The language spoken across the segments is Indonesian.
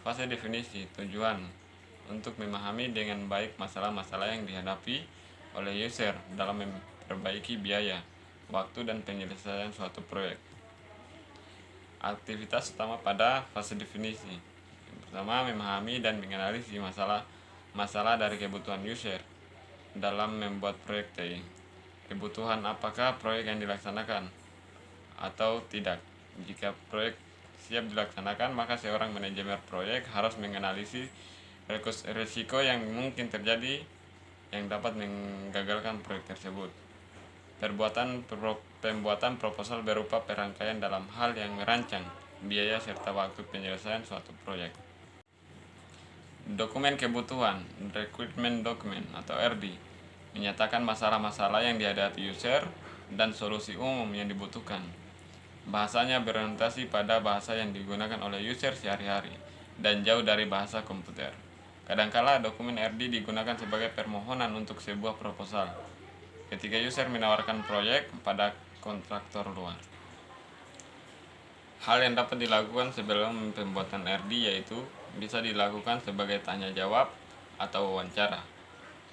Fase definisi tujuan untuk memahami dengan baik masalah-masalah yang dihadapi oleh user dalam memperbaiki biaya, waktu, dan penyelesaian suatu proyek. Aktivitas utama pada fase definisi. Yang pertama, memahami dan menganalisis masalah dari kebutuhan user dalam membuat proyek TI. Kebutuhan apakah proyek yang dilaksanakan atau tidak. Jika proyek siap dilaksanakan, maka seorang manajemen proyek harus menganalisis risiko yang mungkin terjadi yang dapat menggagalkan proyek tersebut. Pembuatan proposal berupa perangkaian dalam hal yang merancang, biaya, serta waktu penyelesaian suatu proyek. Dokumen kebutuhan, requirement document atau RD, menyatakan masalah-masalah yang dihadapi user dan solusi umum yang dibutuhkan. Bahasanya berorientasi pada bahasa yang digunakan oleh user sehari-hari dan jauh dari bahasa komputer. Kadangkala dokumen RD digunakan sebagai permohonan untuk sebuah proposal ketika user menawarkan proyek pada kontraktor luar. Hal yang dapat dilakukan sebelum pembuatan RD yaitu bisa dilakukan sebagai tanya jawab atau wawancara.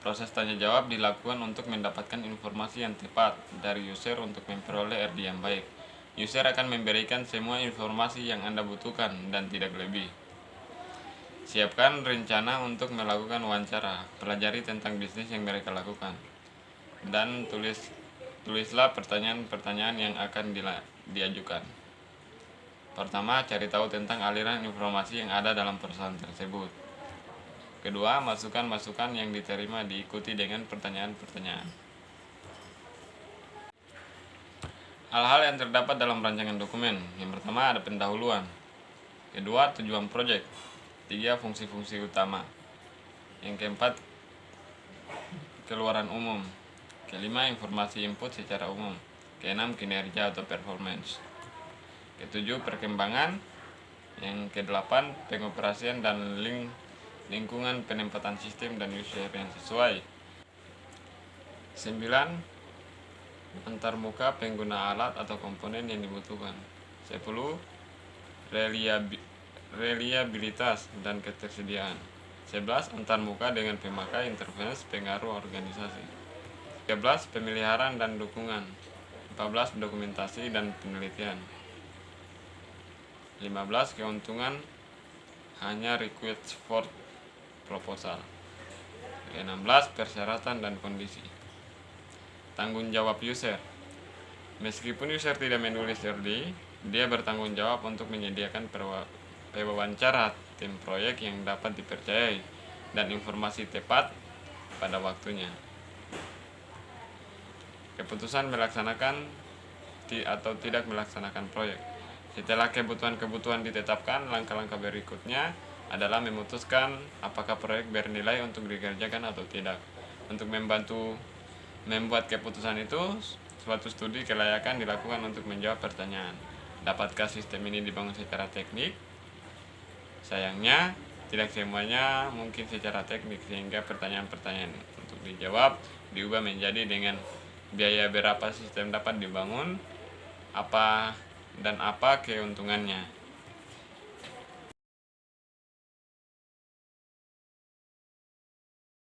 Proses tanya jawab dilakukan untuk mendapatkan informasi yang tepat dari user untuk memperoleh RD yang baik. User akan memberikan semua informasi yang Anda butuhkan dan tidak lebih. Siapkan rencana untuk melakukan wawancara, pelajari tentang bisnis yang mereka lakukan, dan tulislah pertanyaan-pertanyaan yang akan diajukan. Pertama, cari tahu tentang aliran informasi yang ada dalam perusahaan tersebut. Kedua, masukan-masukan yang diterima diikuti dengan pertanyaan-pertanyaan. Hal-hal yang terdapat dalam rancangan dokumen. Yang pertama ada pendahuluan. Kedua, tujuan proyek. Tiga, fungsi-fungsi utama. Yang keempat, keluaran umum. Kelima, informasi input secara umum. Keenam, kinerja atau performance. Ketujuh, perkembangan. Yang kedelapan, pengoperasian dan lingkungan penempatan sistem dan user yang sesuai. 9. Antarmuka pengguna alat atau komponen yang dibutuhkan. 10. Reliabilitas dan ketersediaan. 11. Antarmuka dengan pemakai, interface, pengaruh organisasi. 13. Pemeliharaan dan dukungan. 14. Dokumentasi dan penelitian. 15. Keuntungan hanya request for proposal. 16. Persyaratan dan kondisi. Tanggung jawab user. Meskipun user tidak menulis RD, dia bertanggung jawab untuk menyediakan pewawancara tim proyek yang dapat dipercayai dan informasi tepat pada waktunya. Keputusan melaksanakan atau tidak melaksanakan proyek. Setelah kebutuhan-kebutuhan ditetapkan, langkah-langkah berikutnya adalah memutuskan apakah proyek bernilai untuk dikerjakan atau tidak. Untuk membantu membuat keputusan itu, suatu studi kelayakan dilakukan untuk menjawab pertanyaan, dapatkah sistem ini dibangun secara teknik? Sayangnya, tidak semuanya mungkin secara teknik, sehingga pertanyaan-pertanyaan untuk dijawab diubah menjadi dengan biaya berapa sistem dapat dibangun, apa keuntungannya.